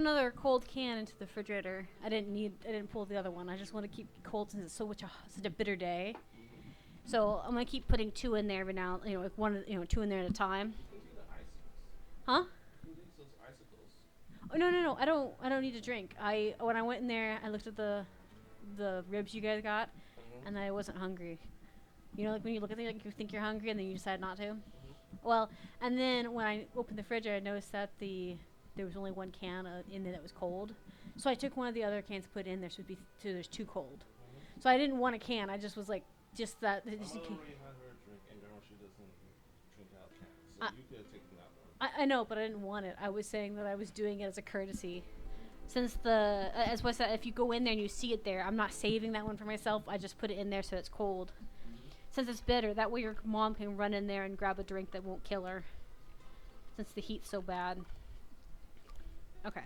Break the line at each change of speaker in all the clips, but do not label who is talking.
Another cold can into the refrigerator. I didn't pull the other one. I just want to keep cold since it's such a bitter day. So I'm gonna keep putting two in there, but now like one, two in there at a time. Huh? Oh no! I don't need to drink. When I went in there, I looked at the ribs you guys got, and I wasn't hungry. You know, like when you look at things, like you think you're hungry, and then you decide not to. Well, and then when I opened the fridge, I noticed that there was only one can in there that was cold. So I took one of the other cans, put it in there, so there's two cold. So I didn't want a can. I just was like, just that. Just
I've already had her drink, and girl, she doesn't drink out cans, so you could have taken that one.
I know, but I didn't want it. I was saying that I was doing it as a courtesy. Since as I said, if you go in there and you see it there, I'm not saving that one for myself. I just put it in there so it's cold. Since it's bitter, that way your mom can run in there and grab a drink that won't kill her. Since the heat's so bad. Okay.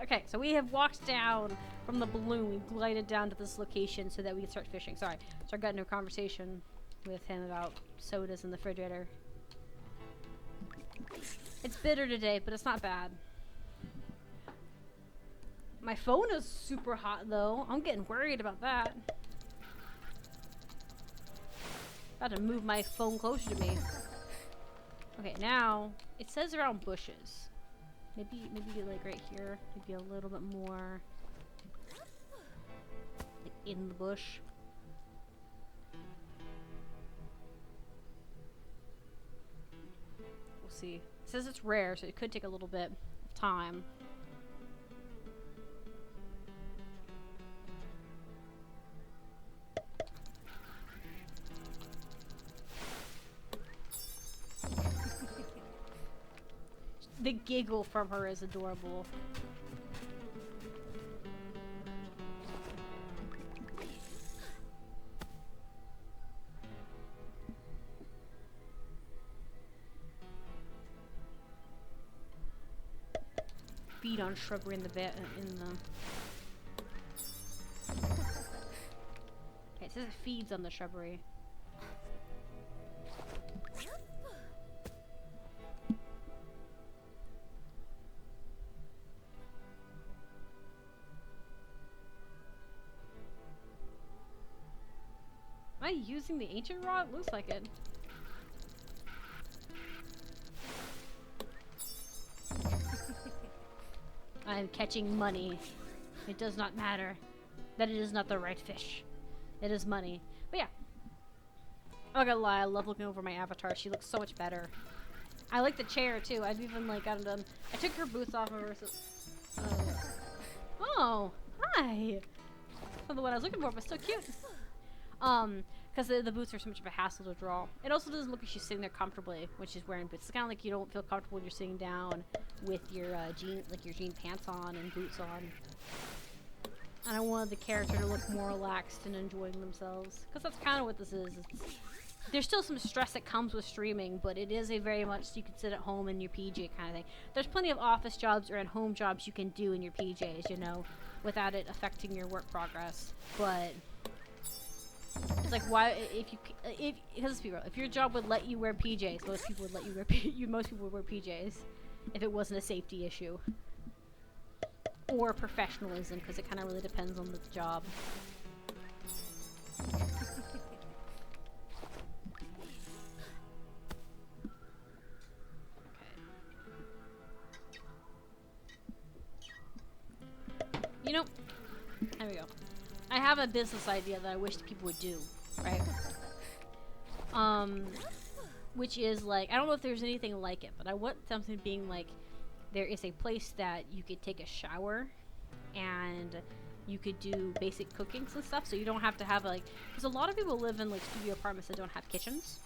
Okay, so we have walked down from the balloon. We've glided down to this location so that we can start fishing. Sorry. So I got into a conversation with him about sodas in the refrigerator. It's bitter today, but it's not bad. My phone is super hot, though. I'm getting worried about that. About to move my phone closer to me. Okay, now it says around bushes. Maybe like right here. Maybe a little bit more like in the bush. We'll see. It says it's rare, so it could take a little bit of time. The giggle from her is adorable. Feed on shrubbery in the Okay, it says it feeds on the shrubbery. Am I using the ancient rod? Looks like it. I'm catching money. It does not matter that it is not the right fish. It is money. But yeah. I'm not gonna lie, I love looking over my avatar. She looks so much better. I like the chair too. I've even like gotten done. I took her boots off of her. Oh, hi. Not the one I was looking for, but still cute. Because the boots are so much of a hassle to draw. It also doesn't look like she's sitting there comfortably when she's wearing boots. It's kind of like you don't feel comfortable when you're sitting down with your your jean pants on and boots on. And I wanted the character to look more relaxed and enjoying themselves. Because that's kind of what this is. There's still some stress that comes with streaming, but it is a very much you can sit at home in your PJ kind of thing. There's plenty of office jobs or at-home jobs you can do in your PJs, you know, without it affecting your work progress. But it's like, why, if your job would let you wear PJs, most people would let you wear most people would wear PJs if it wasn't a safety issue. Or professionalism, because it kind of really depends on the job. You know, there we go. I have a business idea that I wish people would do, right? Which is like, I don't know if there's anything like it, but I want something being like, there is a place that you could take a shower and you could do basic cookings and stuff, so you don't have to have like, because a lot of people live in like studio apartments that don't have kitchens,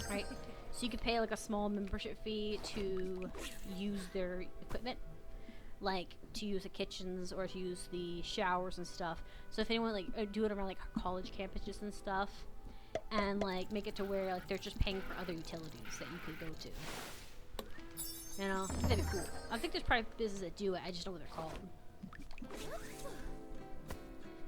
right? So you could pay like a small membership fee to use their equipment, like to use the kitchens or to use the showers and stuff. So if anyone like do it around like college campuses and stuff, and like make it to where like they're just paying for other utilities that you could go to. You know, that'd be cool. I think there's probably businesses that do it. I just don't know what they're called.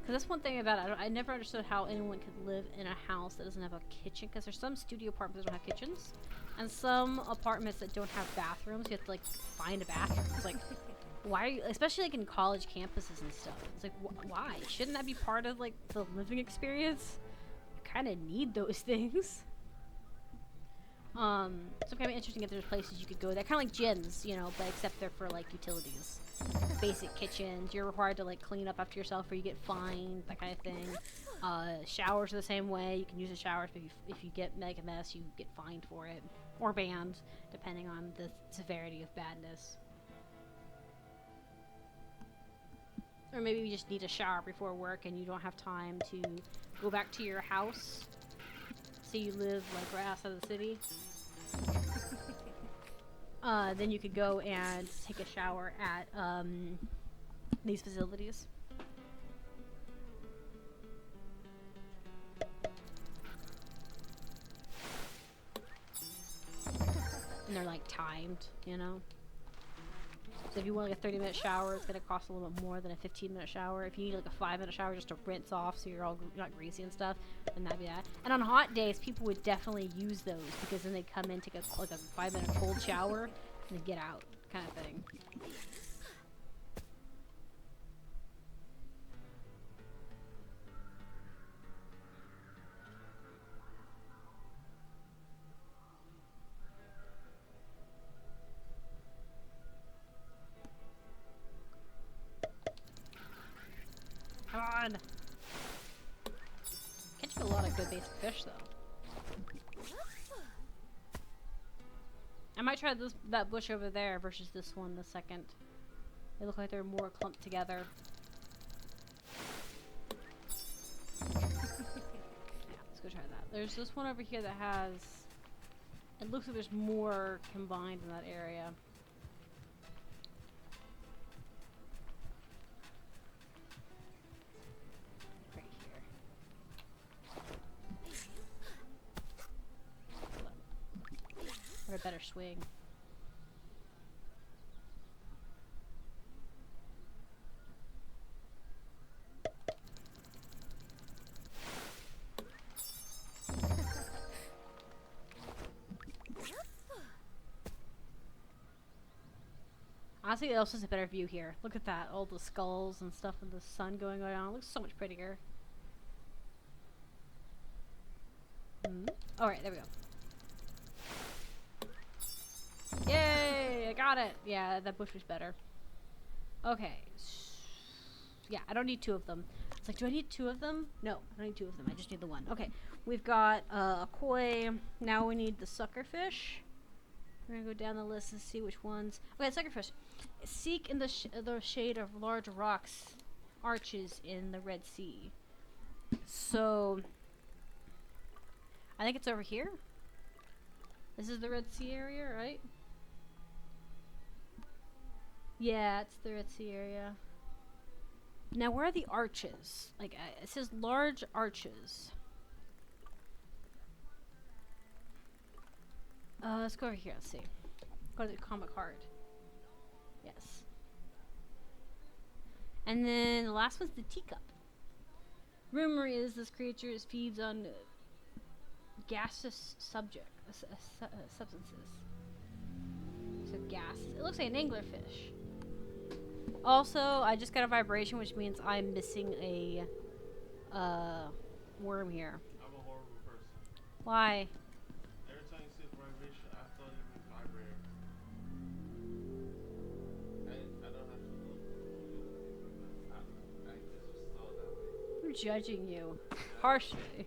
Because that's one thing about it. I never understood how anyone could live in a house that doesn't have a kitchen. Because there's some studio apartments that don't have kitchens, and some apartments that don't have bathrooms. You have to like find a bathroom. It's like, why are you? Especially like in college campuses and stuff. It's like, why? Shouldn't that be part of like the living experience? You kind of need those things. So it's kind of interesting if there's places you could go. They're kind of like gyms, you know, but except they're for like utilities. Basic kitchens. You're required to like clean up after yourself, or you get fined, that kind of thing. Showers are the same way. You can use the showers, but if you get make a mess, you get fined for it, or banned, depending on the severity of badness. Or maybe you just need a shower before work, and you don't have time to go back to your house. So you live like right outside of the city. Then you could go and take a shower at these facilities. And they're like timed, you know? So if you want like a 30-minute shower, it's going to cost a little bit more than a 15-minute shower. If you need like a 5-minute shower just to rinse off so you're not greasy and stuff, then that'd be that. And on hot days, people would definitely use those because then they come in, take like a 5-minute cold shower, and then get out, kind of thing. Come on! Catching a lot of good basic fish, though. I might try that bush over there versus this one the second. They look like they're more clumped together. Yeah, let's go try that. There's this one over here that has... It looks like there's more combined in that area. Right here. What a better swing. Honestly, it also has a better view here. Look at that. All the skulls and stuff and the sun going on. It looks so much prettier. Alright, there we go. Yay! I got it! Yeah, that bush was better. Okay. Yeah, I don't need 2 of them. It's like, do I need 2 of them? No, I don't need 2 of them. I just need the 1. Okay. We've got a koi. Now we need the suckerfish. We're gonna go down the list and see which ones. Okay, suckerfish. Seek in the shade of large rocks, arches in the Red Sea. So, I think it's over here. This is the Red Sea area, right? Yeah, it's the Red Sea area. Now, where are the arches? Like, it says large arches. Let's go over here. Let's see. Go to the comic card. Yes. And then the last one's the teacup. Rumor is this creature feeds on gaseous substances. So gas. It looks like an anglerfish. Also, I just got a vibration, which means I'm missing a worm here.
I'm a horrible person.
Why?
Every time you see a vibration, I thought you meant vibrator. I don't have to look. I just saw that way.
I'm judging you harshly.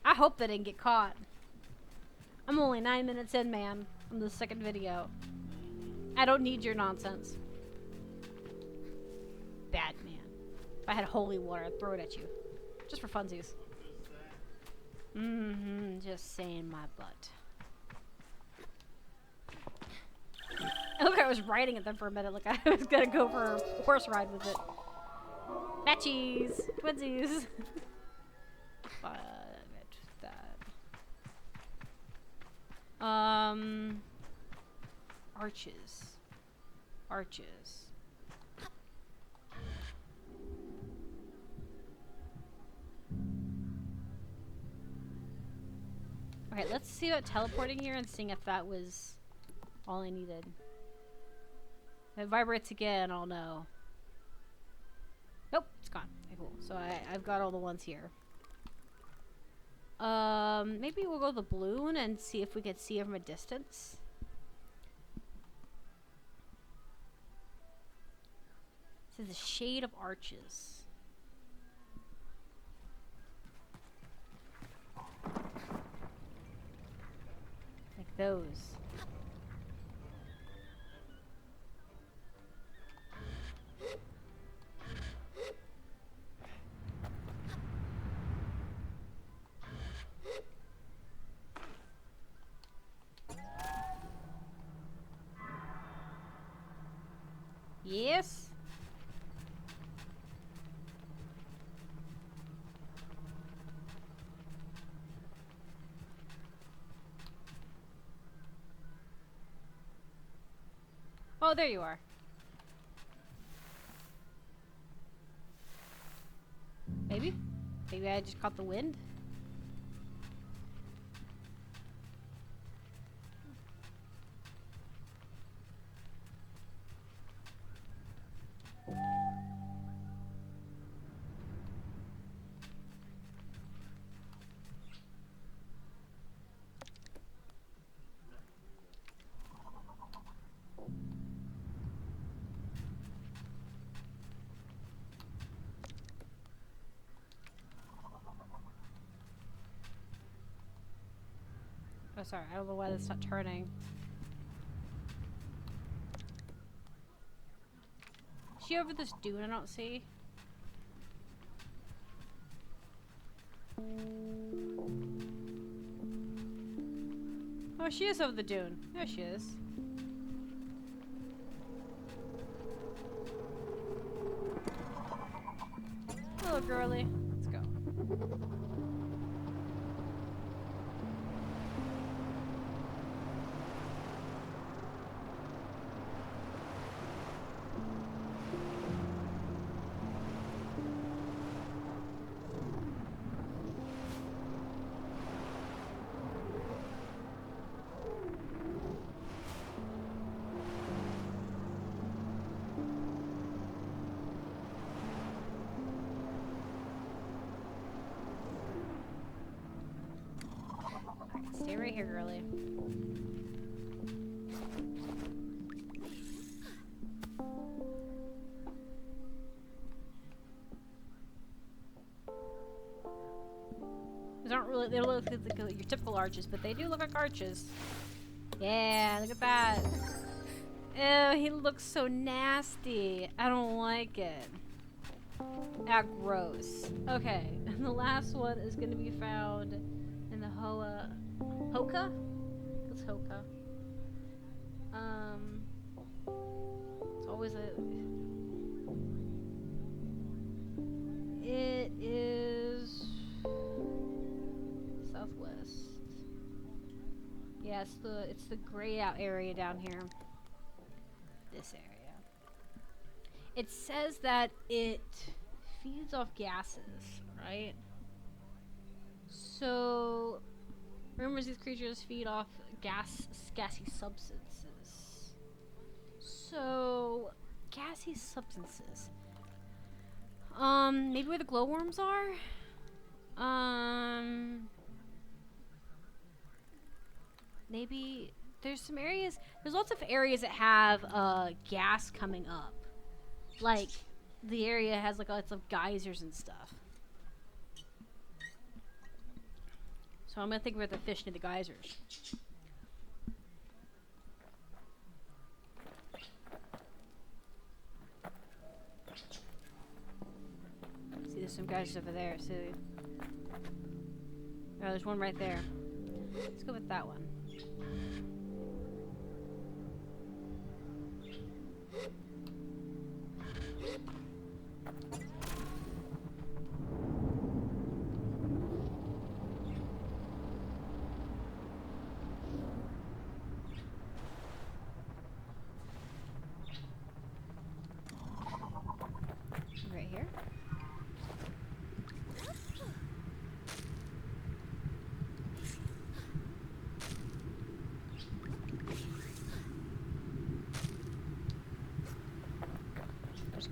I hope that didn't get caught. I'm only 9 minutes in, man, on the second video. I don't need your nonsense. Bad man. If I had holy water, I'd throw it at you. Just for funsies. Just saying my butt. I look like I was riding at them for a minute. Like I was gonna go for a horse ride with it. Matchies! Twinsies! Arches. Arches. Okay, let's see about teleporting here and seeing if that was all I needed. If it vibrates again, I'll know. Nope, it's gone. Okay, cool. So I've got all the ones here. Maybe we'll go to the balloon and see if we can see it from a distance. This is a shade of arches. Like those. Yes. Oh, there you are. Maybe? Maybe I just caught the wind? Oh, sorry. I don't know why that's not turning. Is she over this dune I don't see? Oh, she is over the dune. There she is. Hello, girly. Let's go. Stay right here, girly. These aren't really, they don't look like your typical arches, but they do look like arches. Yeah, look at that. Ew, he looks so nasty. I don't like it. Ah, gross. Okay, and the last one is going to be found in the Hoka? It's Hoka. It's always a... It is... southwest. Yeah, it's the grayed out area down here. This area. It says that it feeds off gases, right? So... Rumors these creatures feed off gassy substances. So, gassy substances. Maybe where the glowworms are? Maybe there's some areas. There's lots of areas that have gas coming up. Like, the area has like lots of geysers and stuff. So I'm gonna think about the fish near the geysers. See, there's some geysers over there. See? Oh, there's one right there. Let's go with that one. Right here.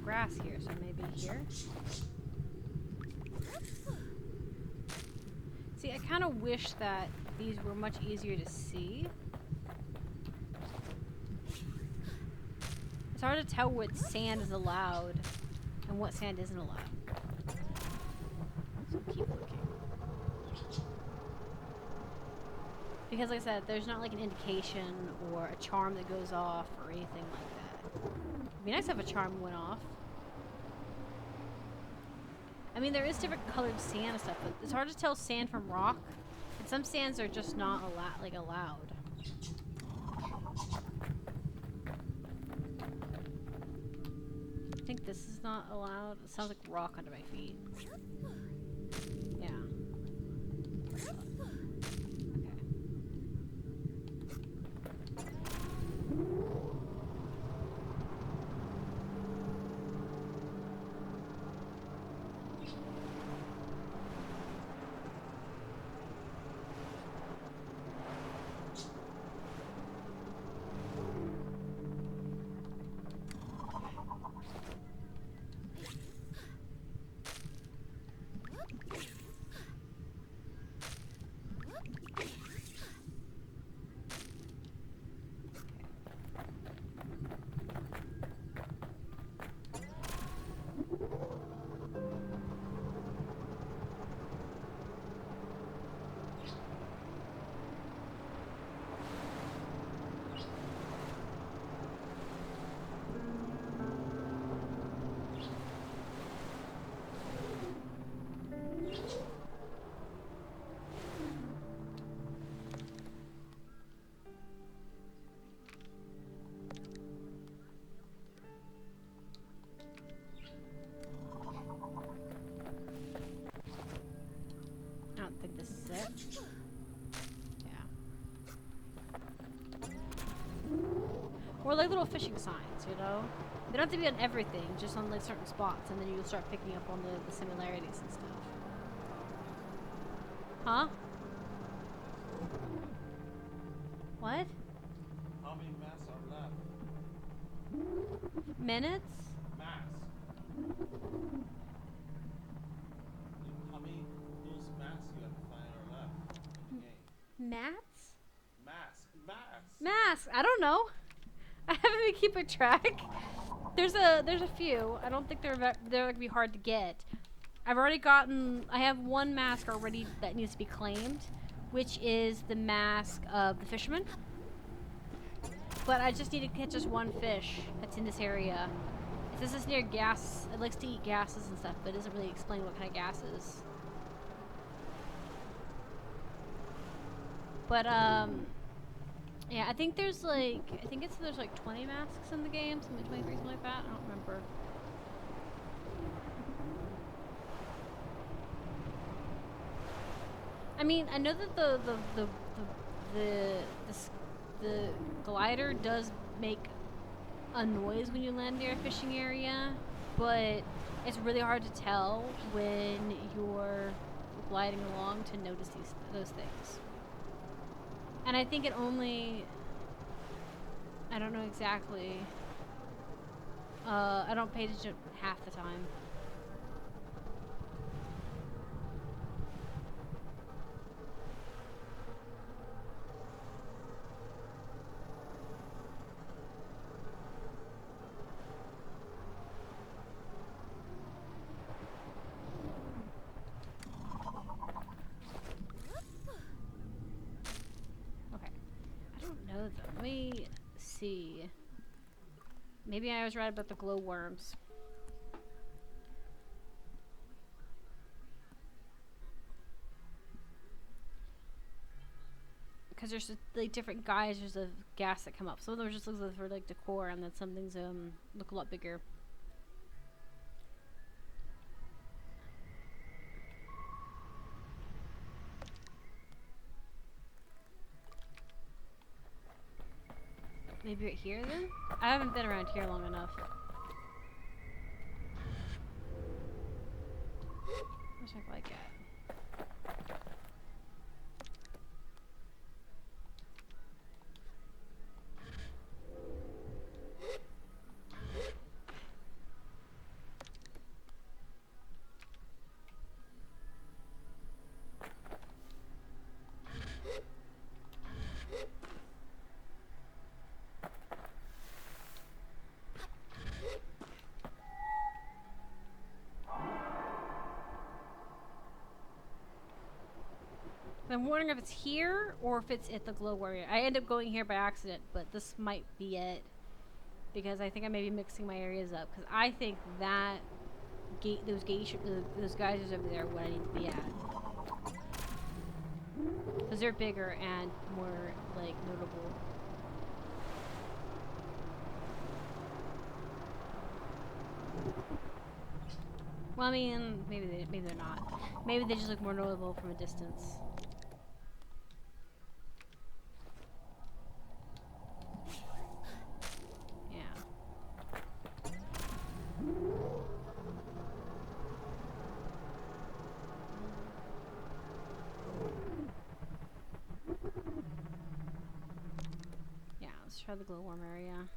grass here, so maybe here? See, I kind of wish that these were much easier to see. It's hard to tell what sand is allowed and what sand isn't allowed. So keep looking. Because like I said, there's not like an indication or a charm that goes off or anything like that. It'd be nice to have a charm went off. I mean, there is different colored sand and stuff, but it's hard to tell sand from rock. And some sands are just not allowed. I think this is not allowed. It sounds like rock under my feet. Yeah. Okay. I don't think this is it. Yeah. Or like little fishing signs, you know? They don't have to be on everything, just on like certain spots, and then you'll start picking up on the similarities and stuff. Huh? What?
How many masks are left?
Minutes?
Masks. How many those masks you have to find are left in the game?
Mats?
Masks.
Masks! I don't know. I haven't been keeping track. There's a few. I don't think they're gonna be hard to get. I've already gotten. I have one mask already that needs to be claimed, which is the mask of the fisherman. But I just need to catch just one fish that's in this area. It says it's near gas. It likes to eat gases and stuff, but it doesn't really explain what kind of gases. But yeah, I think there's like there's like 20 masks in the game, something 23, something like that. I don't remember. I mean, I know that the glider does make a noise when you land near a fishing area, but it's really hard to tell when you're gliding along to notice those things. And I think it only, I don't know exactly, I don't pay attention half the time. Let me see. Maybe I was right about the glowworms. Because there's like different geysers of gas that come up. Some of them just look like for like decor, and then some things look a lot bigger. Maybe right here then? I haven't been around here long enough. Where's my bike at? I'm wondering if it's here or if it's at the glow area. I end up going here by accident, but this might be it. Because I think I may be mixing my areas up. Because I think that those geysers over there are what I need to be at. Because they're bigger and more, like, notable. Well, I mean, maybe they're not. Maybe they just look more notable from a distance. Yeah. Yeah, let's try the glowworm area.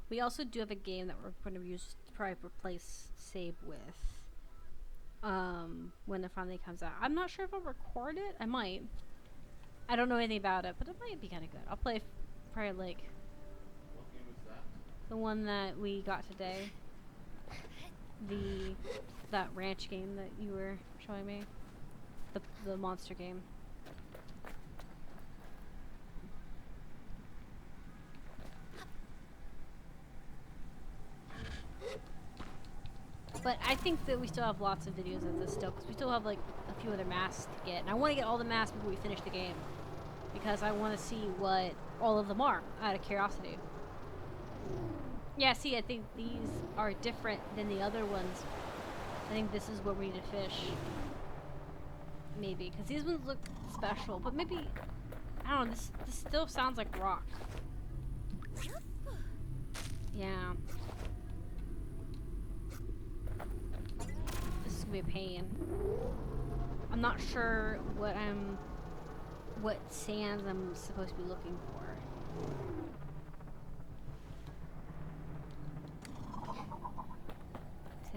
We also do have a game that we're going to use to probably replace Sable with. When it finally comes out. I'm not sure if I'll record it. I might. I don't know anything about it, but it might be kind of good. I'll play probably like
What game is that?
the one that we got today. That ranch game that you were showing me. The monster game. But I think that we still have lots of videos of this still, because we still have like a few other masks to get. And I want to get all the masks before we finish the game. Because I want to see what all of them are, out of curiosity. Yeah, see, I think these are different than the other ones. I think this is where we need to fish. Maybe, because these ones look special. But maybe, I don't know, this still sounds like rock. Yeah. This is gonna be a pain. I'm not sure what sands I'm supposed to be looking for.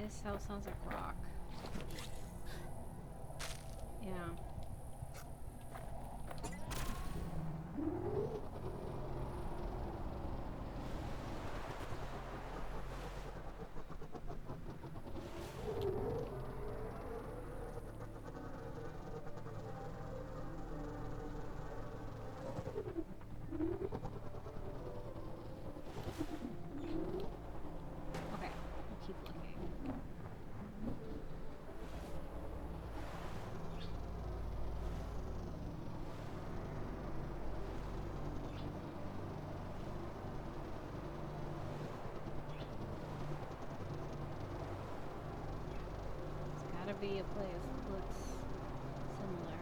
This still sounds like rock. Yeah. Okay, we'll keep looking. It's gotta be a place that looks similar.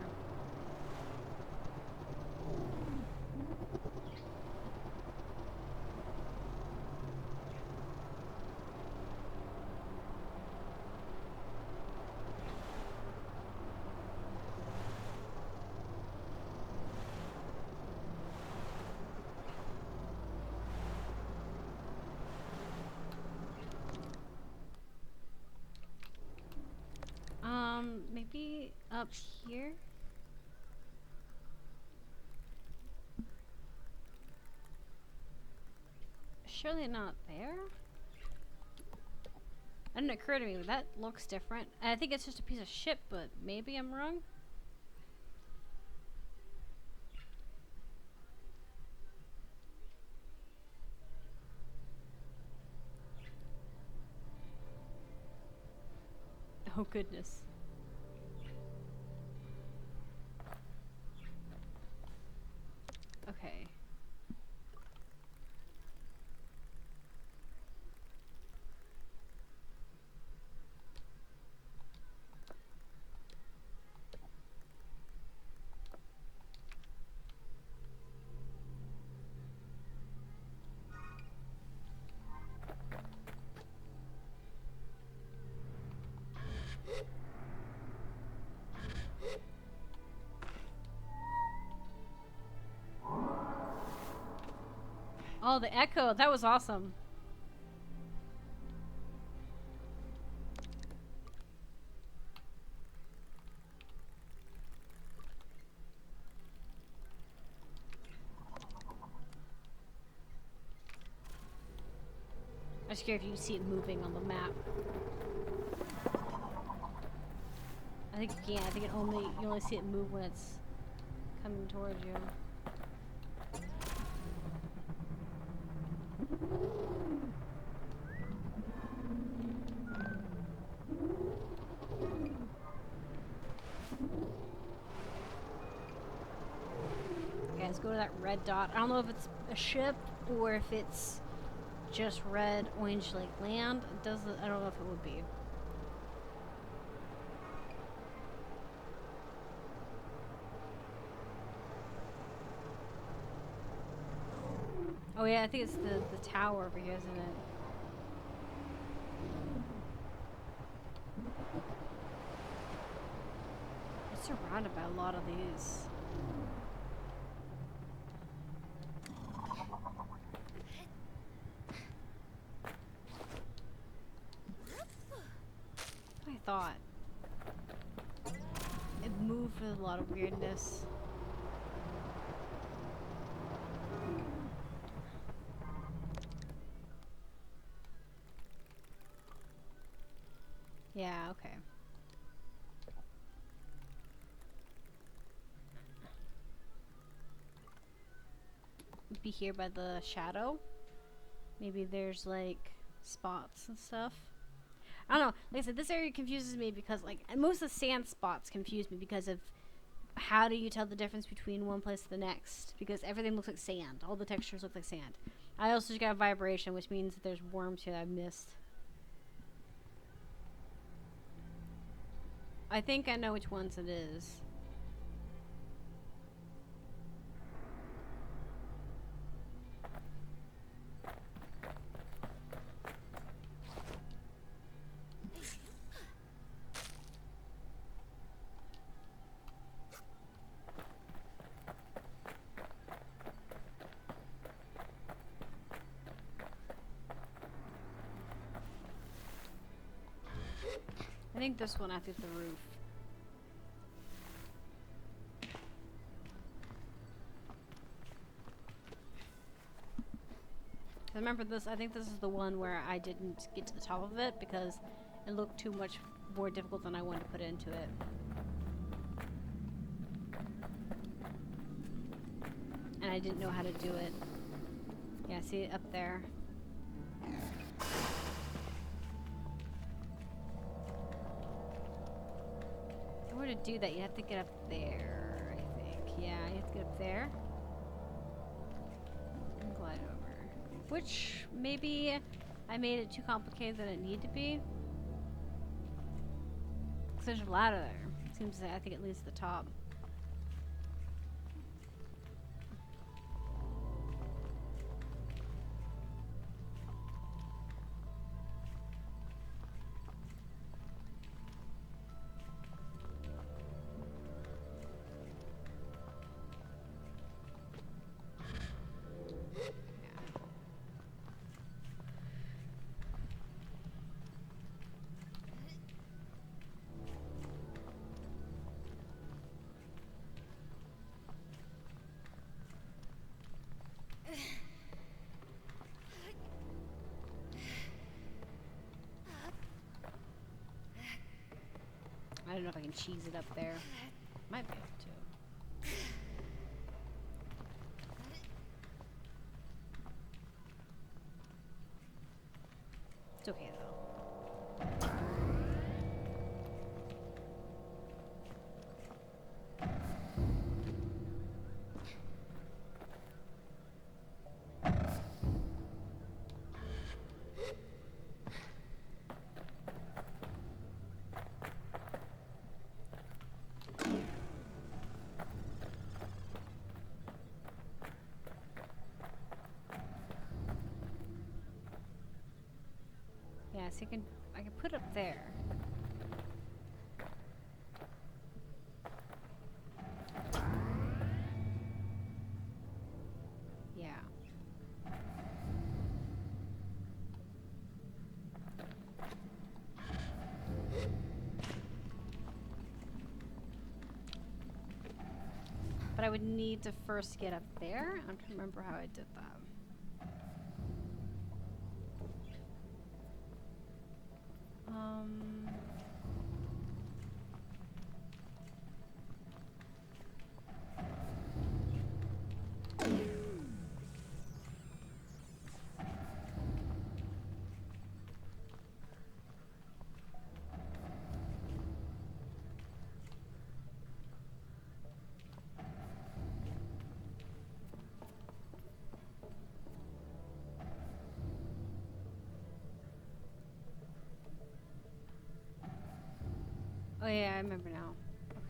Maybe up here? Surely not there? That didn't occur to me, but that looks different. And I think it's just a piece of shit, but maybe I'm wrong? Oh goodness. Okay. Oh, the echo. That was awesome. I'm scared if you see it moving on the map. I think you can't. I think you only see it move when it's coming towards you. Okay, let's go to that red dot. I don't know if it's a ship or if it's just red, orange, like land. It doesn't. I don't know if it would be. Oh yeah, I think it's the tower over here, isn't it? It's surrounded by a lot of these. I thought it moved with a lot of weirdness. Yeah, okay. Be here by the shadow. Maybe there's like spots and stuff. I don't know. Like I said, this area confuses me because like most of the sand spots confuse me because of how do you tell the difference between one place to the next? Because everything looks like sand. All the textures look like sand. I also just got a vibration, which means that there's worms here that I missed. I think I know which ones it is. I think this one after the roof. I remember this, I think this is the one where I didn't get to the top of it because it looked too much more difficult than I wanted to put into it. And I didn't know how to do it. Yeah, see it up there. In order to do that, you have to get up there, I think. Yeah, you have to get up there. And glide over. Which, maybe I made it too complicated than it needed to be. Because there's a ladder there. Seems like I think it leads to the top. I don't know if I can cheese it up there. Might be able to. It's okay though. Yeah, so I can put it up there. Yeah. But I would need to first get up there. I'm trying to remember how I did that. Oh yeah, I remember now.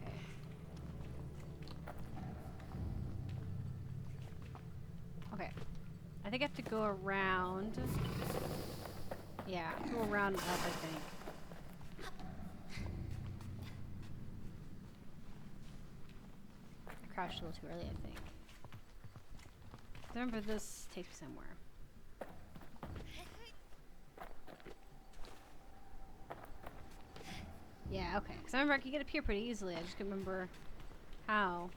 Okay. Okay. I think I have to go around. Yeah, go around and up, I think. I crashed a little too early, I think. I remember this takes me somewhere. Yeah, okay. Because I remember I could get up here pretty easily. I just couldn't remember how.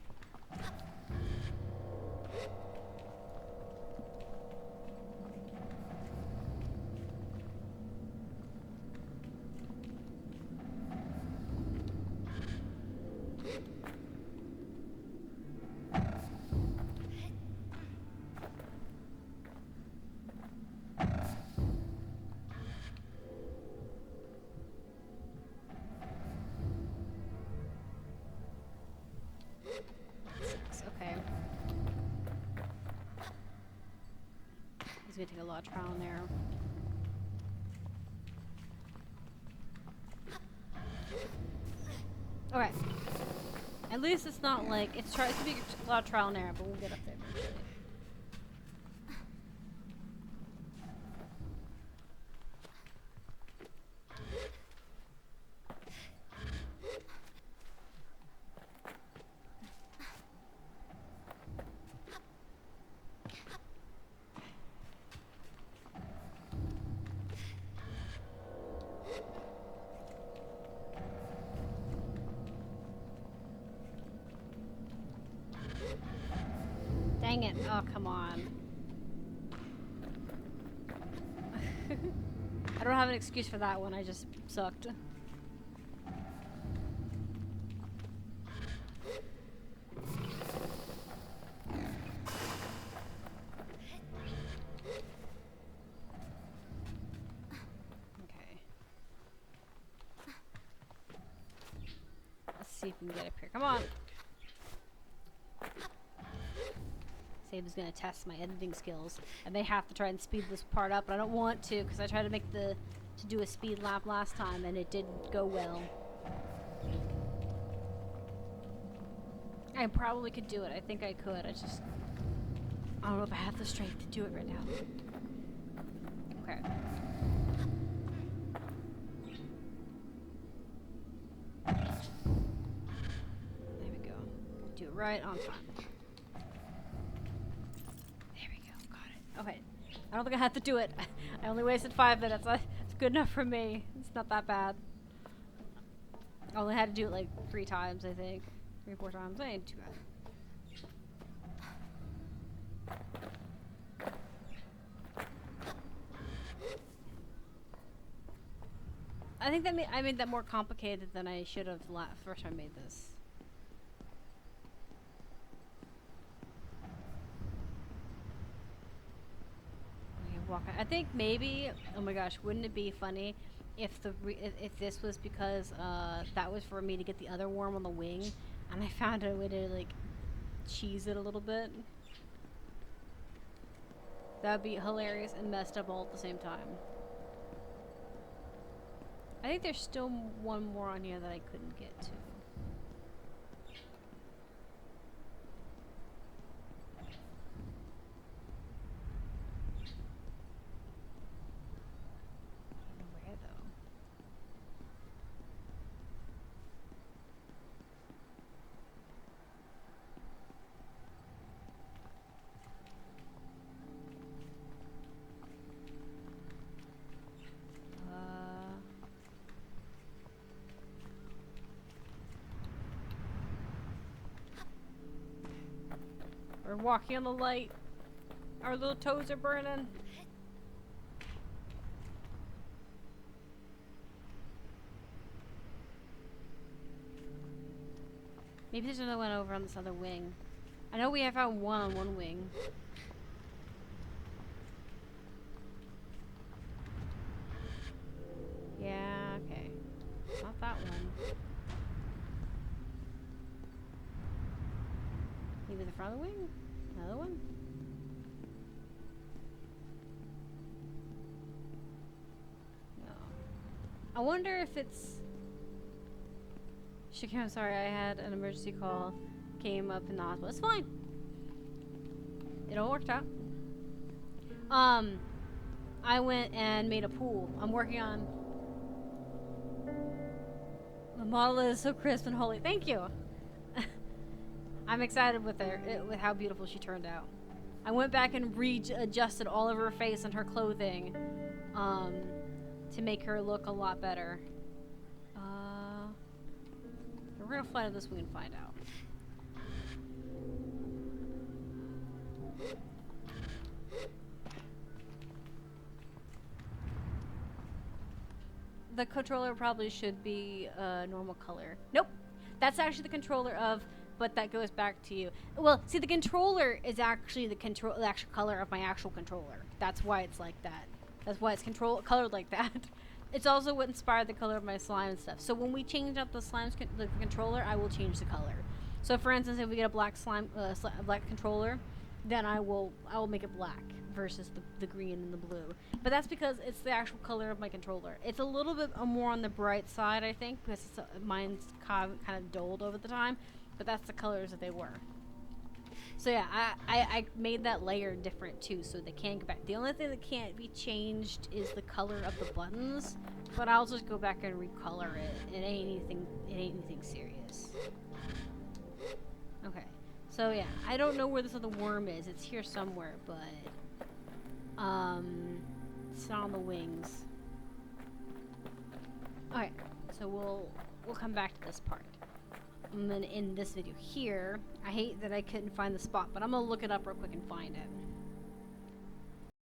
Okay. It's gonna take a lot of trial and error. Okay. At least it's not like it's gonna be a lot of trial and error, but we'll get up there eventually. Dang it. Oh, come on. I don't have an excuse for that one. I just sucked. Okay. Let's see if we can get up here. Come on. Sable's gonna test my editing skills. I may have to try and speed this part up, but I don't want to because I tried to make to do a speed lap last time and it didn't go well. I probably could do it. I think I could. I don't know if I have the strength to do it right now. Okay. There we go. Do it right on time. Okay, I don't think I have to do it. I only wasted 5 minutes. It's good enough for me. It's not that bad. I only had to do it like 3 times, I think. 3 or 4 times. It ain't too bad. I think that I made that more complicated than I should have first time I made this. I think maybe, oh my gosh, wouldn't it be funny if if this was because that was for me to get the other worm on the wing, and I found a way to like cheese it a little bit. That would be hilarious and messed up all at the same time. I think there's still one more on here that I couldn't get to. We're walking on the light. Our little toes are burning. Maybe there's another one over on this other wing. I know we have found one on one wing. Yeah, okay. Not that one. Maybe the front of the wing? Another one? No. I wonder if it's... Shakim, I'm sorry, I had an emergency call. Came up in the hospital. It's fine. It all worked out. I went and made a pool. I'm working on... The model is so crisp and holy. Thank you. I'm excited with her, with how beautiful she turned out. I went back and readjusted all of her face and her clothing, to make her look a lot better. We're gonna fly to this wing and find out. The controller probably should be a normal color. Nope. That's actually the controller of, but that goes back to you. Well, see, the controller is actually the actual color of my actual controller. That's why it's like that. That's why it's colored like that. It's also what inspired the color of my slime and stuff. So when we change up the slime's the controller, I will change the color. So for instance, if we get a black slime, black controller, then I will make it black versus the green and the blue. But that's because it's the actual color of my controller. It's a little bit more on the bright side, I think, because mine's kind of dulled over the time. But that's the colors that they were. So yeah, I made that layer different too, so they can't go back. The only thing that can't be changed is the color of the buttons, but I'll just go back and recolor it. It ain't anything serious. Okay, so yeah, I don't know where this other worm is. It's here somewhere, but it's not on the wings. Okay, so we'll come back to this part. And then in this video here, I hate that I couldn't find the spot, but I'm gonna look it up real quick and find it.